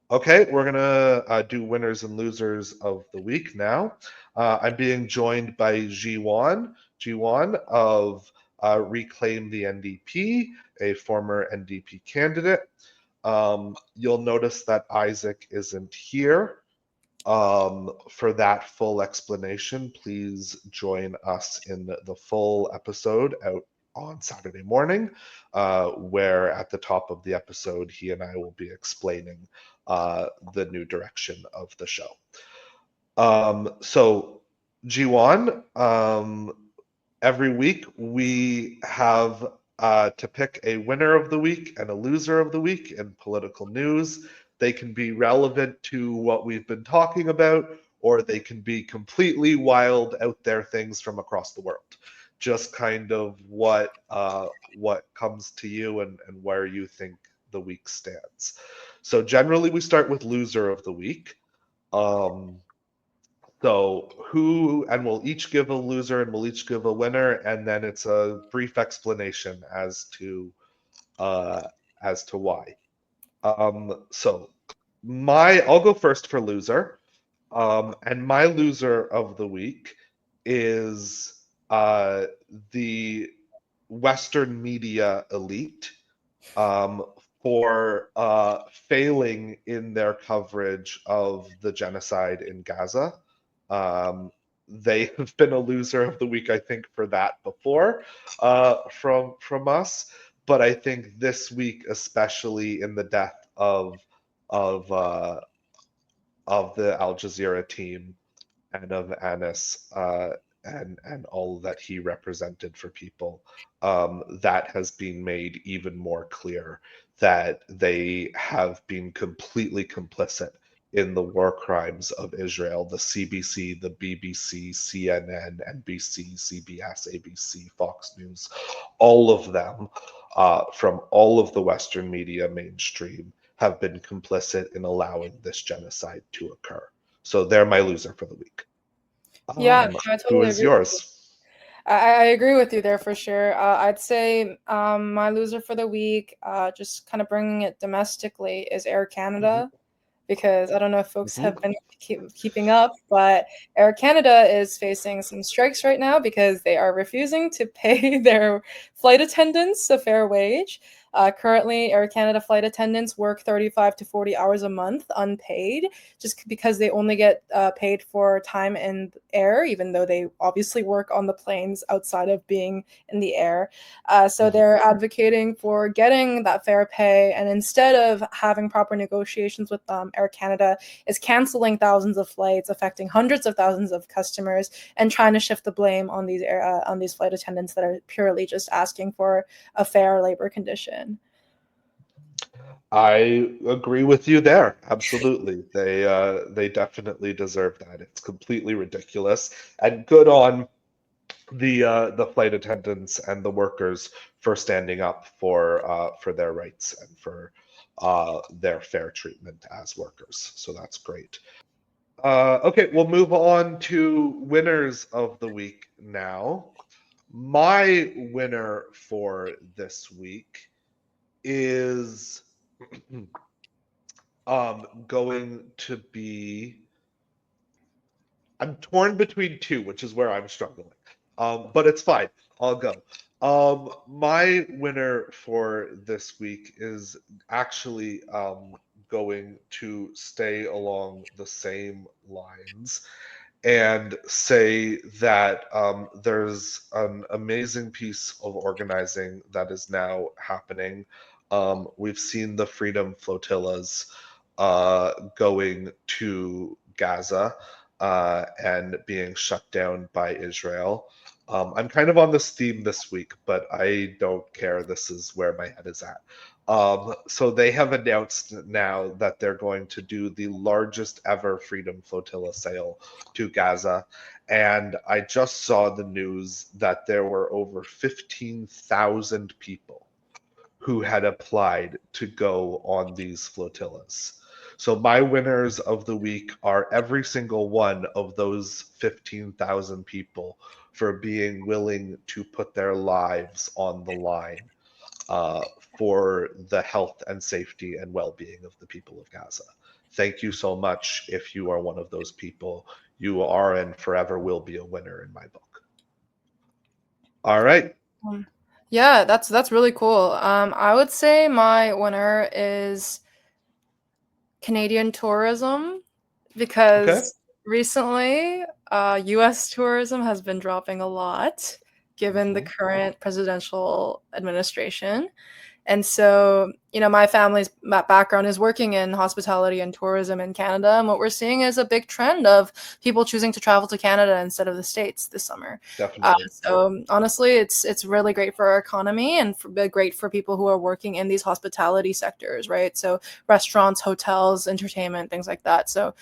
Okay, we're gonna do winners and losers of the week now. I'm being joined by Ji Won of Reclaim the NDP, a former NDP candidate. You'll notice that Isaac isn't here. For that full explanation, please join us in the full episode out on Saturday morning, where at the top of the episode, he and I will be explaining the new direction of the show. So, G1, every week we have to pick a winner of the week and a loser of the week in political news. They can be relevant to what we've been talking about, or they can be completely wild out there things from across the world. Just kind of what comes to you and where you think the week stands. So generally we start with loser of the week. Um, and we'll each give a loser and we'll each give a winner, and then it's a brief explanation uh, as to why. So I'll go first for loser. And my loser of the week is the Western media elite um, for failing in their coverage of the genocide in Gaza. Um, they have been a loser of the week, I think, for that before from us. But I think this week, especially in the death of uh, of the Al Jazeera team and of Anis and all that he represented for people, that has been made even more clear that they have been completely complicit in the war crimes of Israel. The CBC, the BBC, CNN, NBC, CBS, ABC, Fox News, all of them, from all of the Western media mainstream, have been complicit in allowing this genocide to occur. So they're my loser for the week. Yeah, no, I Who totally is agree with you. yours? I agree with you there for sure. I'd say my loser for the week, just kind of bringing it domestically, is Air Mm-hmm, Canada. Because I don't know if folks mm-hmm, have been keeping up, but Air Canada is facing some strikes right now because they are refusing to pay their flight attendants a fair wage. Currently, Air Canada flight attendants work 35 to 40 hours a month unpaid just because they only get paid for time in air, even though they obviously work on the planes outside of being in the air. So mm-hmm. they're advocating for getting that fair pay, and instead of having proper negotiations with Air Canada, is canceling thousands of flights, affecting hundreds of thousands of customers, and trying to shift the blame on these flight attendants that are purely just asking for a fair labor condition. I agree with you there. Absolutely. They definitely deserve that. It's completely ridiculous. And good on the flight attendants and the workers for standing up for their rights and for their fair treatment as workers. So that's great. Okay, we'll move on to winners of the week now. My winner for this week is going to be, I'm torn between two, which is where I'm struggling. But it's fine. I'll go. My winner for this week is actually going to stay along the same lines and say that there's an amazing piece of organizing that is now happening. We've seen the Freedom Flotillas going to Gaza and being shut down by Israel. I'm kind of on this theme this week, but I don't care. This is where my head is at. So they have announced now that they're going to do the largest ever Freedom Flotilla sail to Gaza. And I just saw the news that there were over 15,000 people who had applied to go on these flotillas. So my winners of the week are every single one of those 15,000 people for being willing to put their lives on the line for the health and safety and well-being of the people of Gaza. Thank you so much. If you are one of those people, you are and forever will be a winner in my book. All right. Yeah, that's really cool. I would say my winner is Canadian tourism Okay. because recently US tourism has been dropping a lot given the current presidential administration. And so, my family's background is working in hospitality and tourism in Canada. And what we're seeing is a big trend of people choosing to travel to Canada instead of the States this summer. Definitely. So honestly, it's really great for our economy and great for people who are working in these hospitality sectors, right? So restaurants, hotels, entertainment, things like that. So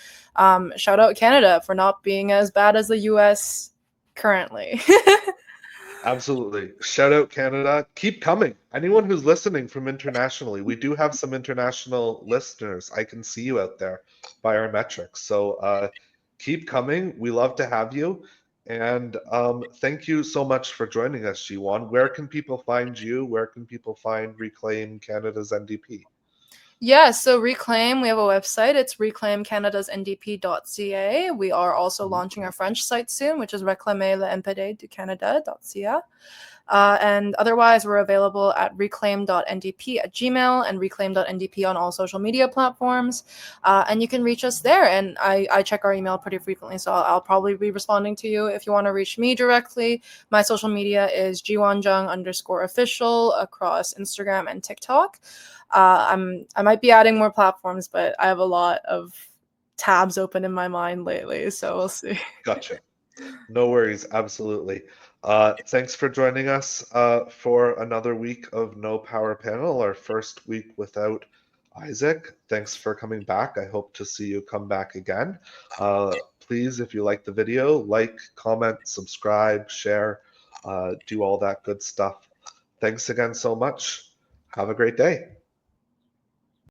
shout out Canada for not being as bad as the US currently. Absolutely. Shout out Canada. Keep coming. Anyone who's listening from internationally, we do have some international listeners. I can see you out there by our metrics. So keep coming. We love to have you. And thank you so much for joining us, Ji Won. Where can people find you? Where can people find Reclaim Canada's NDP? Yeah, so Reclaim, we have a website. It's reclaimcanadasndp.ca. We are also launching our French site soon, which is Reclamer le NPD du Canada.ca. And otherwise, we're available at reclaim.ndp@gmail and reclaim.ndp on all social media platforms. And you can reach us there. And I check our email pretty frequently, so I'll probably be responding to you. If you want to reach me directly, my social media is Ji Won Jung _official across Instagram and TikTok. I might be adding more platforms, but I have a lot of tabs open in my mind lately, so we'll see. Gotcha. No worries. Absolutely. Thanks for joining us for another week of No Power Panel, our first week without Isaac. Thanks for coming back. I hope to see you come back again. Please, if you like the video, like, comment, subscribe, share, do all that good stuff. Thanks again so much. Have a great day.